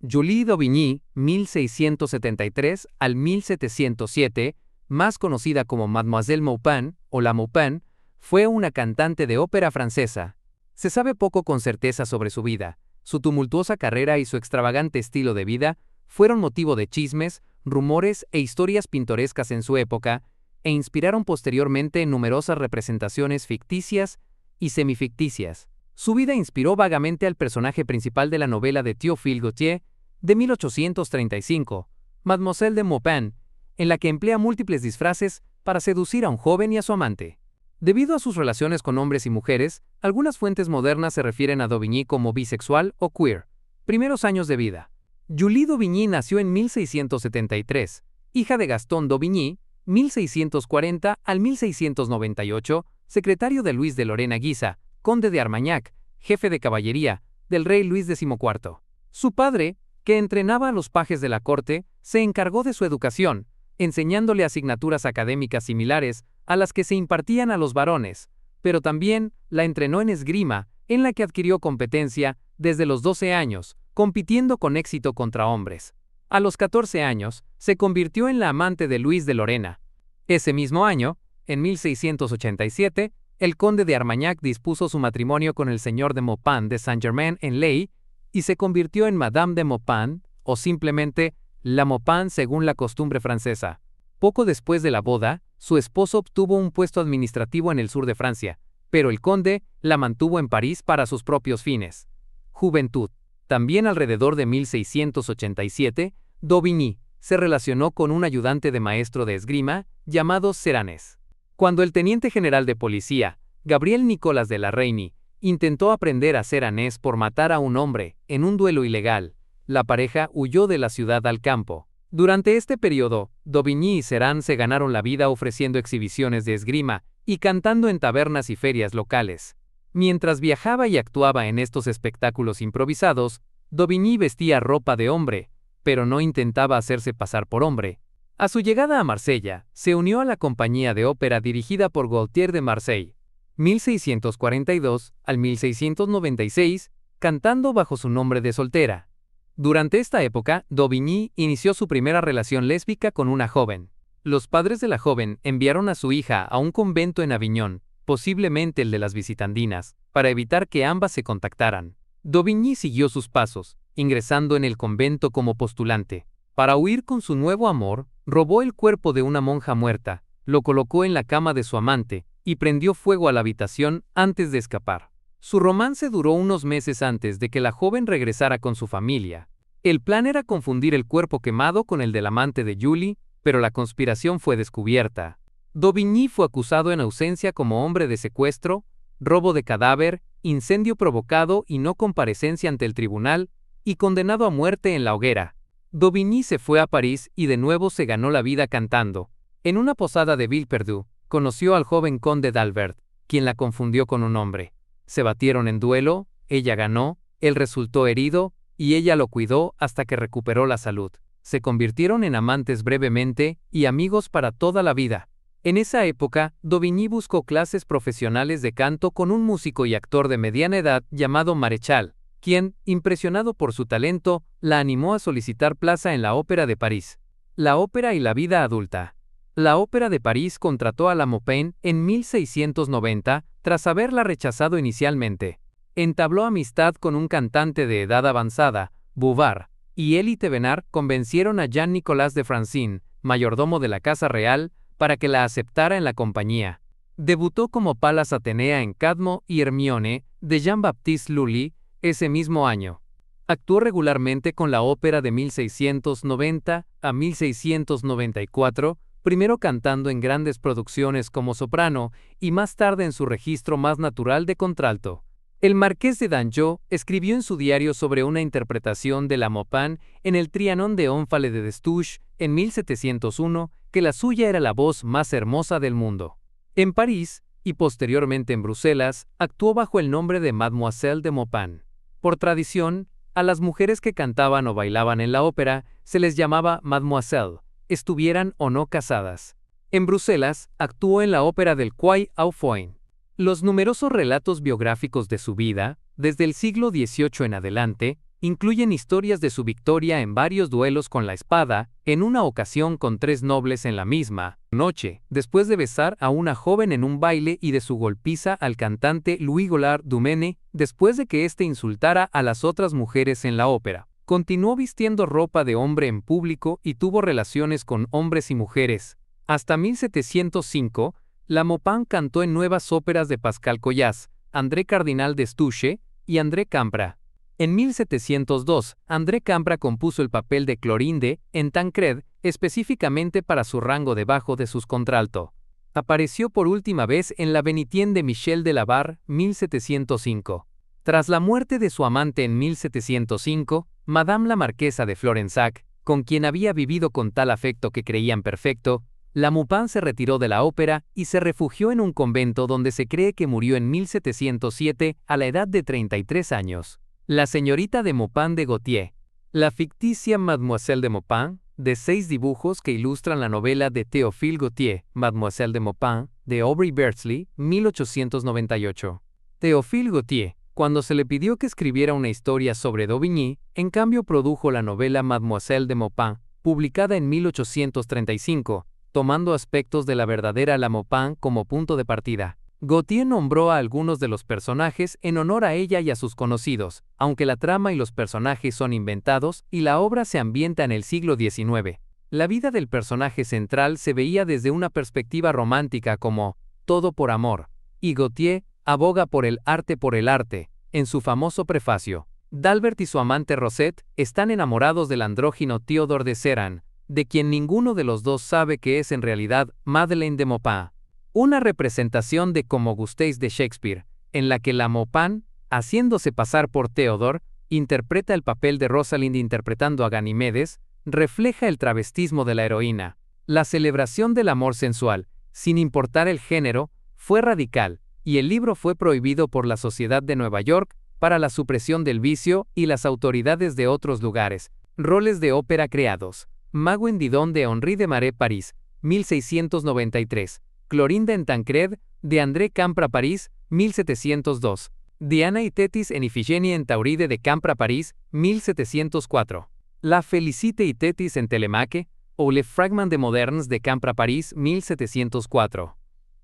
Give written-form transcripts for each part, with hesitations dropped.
Julie d'Aubigny, 1673 al 1707, más conocida como Mademoiselle Maupin o La Maupin, fue una cantante de ópera francesa. Se sabe poco con certeza sobre su vida. Su tumultuosa carrera y su extravagante estilo de vida fueron motivo de chismes, rumores e historias pintorescas en su época, e inspiraron posteriormente en numerosas representaciones ficticias y semificticias. Su vida inspiró vagamente al personaje principal de la novela de Théophile Gautier, de 1835, Mademoiselle de Maupin, en la que emplea múltiples disfraces para seducir a un joven y a su amante. Debido a sus relaciones con hombres y mujeres, algunas fuentes modernas se refieren a d'Aubigny como bisexual o queer. Primeros años de vida. Julie d'Aubigny nació en 1673, hija de Gastón d'Aubigny, 1640 al 1698, secretario de Luis de Lorena Guisa, conde de Armagnac, jefe de caballería del rey Luis XIV. Su padre, que entrenaba a los pajes de la corte, se encargó de su educación, enseñándole asignaturas académicas similares a las que se impartían a los varones, pero también la entrenó en esgrima, en la que adquirió competencia desde los 12 años, compitiendo con éxito contra hombres. A los 14 años, se convirtió en la amante de Luis de Lorena. Ese mismo año, en 1687, el conde de Armagnac dispuso su matrimonio con el señor de Maupin de Saint-Germain-en-Laye y se convirtió en Madame de Maupin, o simplemente La Maupin según la costumbre francesa. Poco después de la boda, su esposo obtuvo un puesto administrativo en el sur de Francia, pero el conde la mantuvo en París para sus propios fines. Juventud. También alrededor de 1687, d'Aubigny se relacionó con un ayudante de maestro de esgrima llamado Seranés. Cuando el teniente general de policía, Gabriel Nicolas de la Reynie, intentó aprender a Seranés por matar a un hombre en un duelo ilegal, la pareja huyó de la ciudad al campo. Durante este periodo, d'Aubigny y Seran se ganaron la vida ofreciendo exhibiciones de esgrima y cantando en tabernas y ferias locales. Mientras viajaba y actuaba en estos espectáculos improvisados, d'Aubigny vestía ropa de hombre, pero no intentaba hacerse pasar por hombre. A su llegada a Marsella, se unió a la compañía de ópera dirigida por Gaultier de Marseille, 1642 al 1696, cantando bajo su nombre de soltera. Durante esta época, d'Aubigny inició su primera relación lésbica con una joven. Los padres de la joven enviaron a su hija a un convento en Aviñón, posiblemente el de las Visitandinas, para evitar que ambas se contactaran. D'Aubigny siguió sus pasos, ingresando en el convento como postulante. Para huir con su nuevo amor, robó el cuerpo de una monja muerta, lo colocó en la cama de su amante y prendió fuego a la habitación antes de escapar. Su romance duró unos meses antes de que la joven regresara con su familia. El plan era confundir el cuerpo quemado con el del amante de Julie, pero la conspiración fue descubierta. D'Aubigny fue acusado en ausencia como hombre de secuestro, robo de cadáver, incendio provocado y no comparecencia ante el tribunal, y condenado a muerte en la hoguera. D'Aubigny se fue a París y de nuevo se ganó la vida cantando. En una posada de Villeperdue, conoció al joven conde d'Albert, quien la confundió con un hombre. Se batieron en duelo, ella ganó, él resultó herido, y ella lo cuidó hasta que recuperó la salud. Se convirtieron en amantes brevemente y amigos para toda la vida. En esa época, d'Aubigny buscó clases profesionales de canto con un músico y actor de mediana edad llamado Maréchal, quien, impresionado por su talento, la animó a solicitar plaza en la Ópera de París. La ópera y la vida adulta. La Ópera de París contrató a La Maupin en 1690, tras haberla rechazado inicialmente. Entabló amistad con un cantante de edad avanzada, Bouvard, y él y Thévenard convencieron a Jean-Nicolas de Francine, mayordomo de la Casa Real, para que la aceptara en la compañía. Debutó como Palas Atenea en Cadmo y Hermione, de Jean-Baptiste Lully, ese mismo año. Actuó regularmente con la ópera de 1690 a 1694, primero cantando en grandes producciones como soprano y más tarde en su registro más natural de contralto. El marqués de Dangeau escribió en su diario sobre una interpretación de La Maupin en el Trianon de Ónfale de Destouches en 1701 que la suya era la voz más hermosa del mundo. En París, y posteriormente en Bruselas, actuó bajo el nombre de Mademoiselle de Maupin. Por tradición, a las mujeres que cantaban o bailaban en la ópera se les llamaba Mademoiselle, estuvieran o no casadas. En Bruselas, actuó en la ópera del Quai aux Foins. Los numerosos relatos biográficos de su vida, desde el siglo XVIII en adelante, Incluyen historias de su victoria en varios duelos con la espada, en una ocasión con 3 nobles en la misma noche, después de besar a una joven en un baile y de su golpiza al cantante Louis Goulart Dumene, después de que éste insultara a las otras mujeres en la ópera. Continuó vistiendo ropa de hombre en público y tuvo relaciones con hombres y mujeres. Hasta 1705, la Maupin cantó en nuevas óperas de Pascal Collas, André Cardinal Destouches y André Campra. En 1702, André Campra compuso el papel de Clorinde en Tancred, específicamente para su rango debajo de sus contralto. Apareció por última vez en La Vénitienne de Michel de la Barre, 1705. Tras la muerte de su amante en 1705, Madame la Marquesa de Florensac, con quien había vivido con tal afecto que creían perfecto, la Maupin se retiró de la ópera y se refugió en un convento donde se cree que murió en 1707 a la edad de 33 años. La señorita de Maupin de Gautier. La ficticia Mademoiselle de Maupin, de 6 dibujos que ilustran la novela de Théophile Gautier, Mademoiselle de Maupin, de Aubrey Beardsley, 1898. Théophile Gautier, cuando se le pidió que escribiera una historia sobre d'Aubigny, en cambio produjo la novela Mademoiselle de Maupin, publicada en 1835, tomando aspectos de la verdadera La Maupin como punto de partida. Gautier nombró a algunos de los personajes en honor a ella y a sus conocidos, aunque la trama y los personajes son inventados y la obra se ambienta en el siglo XIX. La vida del personaje central se veía desde una perspectiva romántica como «todo por amor», y Gautier aboga por el arte, en su famoso prefacio. D'Albert y su amante Rosette están enamorados del andrógino Théodore de Serran, de quien ninguno de los dos sabe que es en realidad Madeleine de Maupin. Una representación de Como gustéis de Shakespeare, en la que la Maupin, haciéndose pasar por Théodore, interpreta el papel de Rosalind interpretando a Ganimedes, refleja el travestismo de la heroína. La celebración del amor sensual, sin importar el género, fue radical, y el libro fue prohibido por la Sociedad de Nueva York para la supresión del vicio y las autoridades de otros lugares. Roles de ópera creados. Maguen Didon de Henri de Marais París, 1693. Clorinda en Tancred, de André Campra París, 1702. Diana y Tetis en Ifigenie en Tauride de Campra París, 1704. La Félicité y Tetis en Télémaque, o Le Fragment de Modernes de Campra París, 1704.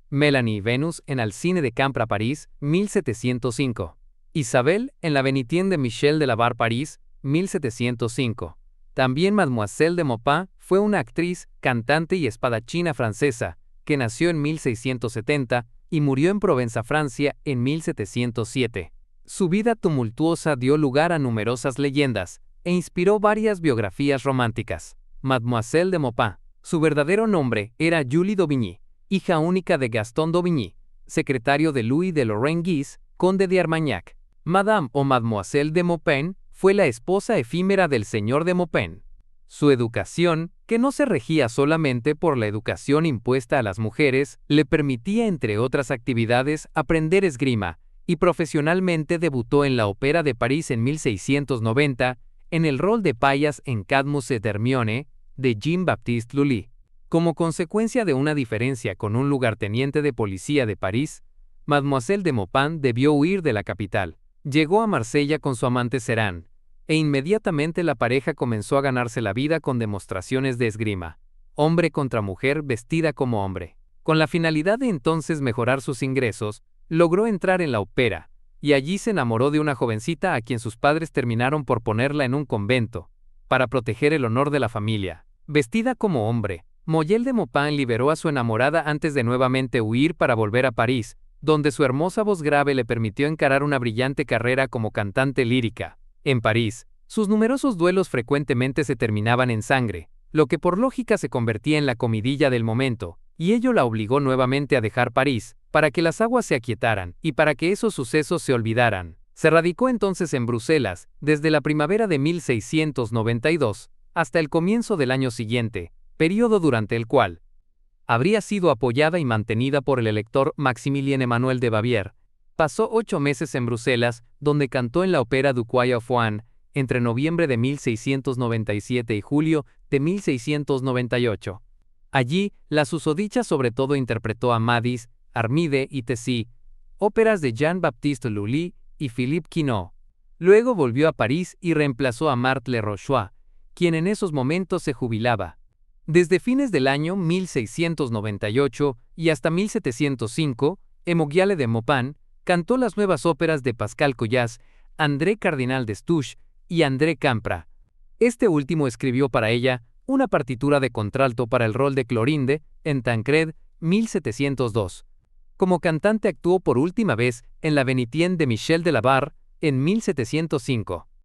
Melanie y Venus en Alcine de Campra París, 1705. Isabelle en La Vénitienne de Michel de la Barre París, 1705. También Mademoiselle de Maupin fue una actriz, cantante y espadachina francesa, que nació en 1670 y murió en Provenza, Francia, en 1707. Su vida tumultuosa dio lugar a numerosas leyendas e inspiró varias biografías románticas. Mademoiselle de Maupin. Su verdadero nombre era Julie d'Aubigny, hija única de Gaston d'Aubigny, secretario de Louis de Lorraine-Guise, conde de Armagnac. Madame o Mademoiselle de Maupin fue la esposa efímera del señor de Maupin. Su educación, que no se regía solamente por la educación impuesta a las mujeres, le permitía, entre otras actividades, aprender esgrima, y profesionalmente debutó en la Ópera de París en 1690, en el rol de Payas en Cadmus et Hermione, de Jean-Baptiste Lully. Como consecuencia de una diferencia con un lugarteniente de policía de París, Mademoiselle de Maupin debió huir de la capital. Llegó a Marsella con su amante Serran, e inmediatamente la pareja comenzó a ganarse la vida con demostraciones de esgrima, hombre contra mujer vestida como hombre. Con la finalidad de entonces mejorar sus ingresos, logró entrar en la ópera, y allí se enamoró de una jovencita a quien sus padres terminaron por ponerla en un convento, para proteger el honor de la familia. Vestida como hombre, Moyel de Maupin liberó a su enamorada antes de nuevamente huir para volver a París, donde su hermosa voz grave le permitió encarar una brillante carrera como cantante lírica. En París, sus numerosos duelos frecuentemente se terminaban en sangre, lo que por lógica se convertía en la comidilla del momento, y ello la obligó nuevamente a dejar París, para que las aguas se aquietaran y para que esos sucesos se olvidaran. Se radicó entonces en Bruselas, desde la primavera de 1692 hasta el comienzo del año siguiente, período durante el cual habría sido apoyada y mantenida por el elector Maximilien Emmanuel de Baviera. Pasó 8 meses en Bruselas, donde cantó en la ópera du Quai aux Foins, entre noviembre de 1697 y julio de 1698. Allí, la susodicha sobre todo interpretó a Amadis, Armide y Tessy, óperas de Jean-Baptiste Lully y Philippe Quinault. Luego volvió a París y reemplazó a Marthe Le Rochois, quien en esos momentos se jubilaba. Desde fines del año 1698 y hasta 1705, Emogiale de Maupin cantó las nuevas óperas de Pascal Collas, André Cardinal Destouches y André Campra. Este último escribió para ella una partitura de contralto para el rol de Clorinde en Tancred, 1702. Como cantante actuó por última vez en La Vénitienne de Michel de la Barre en 1705.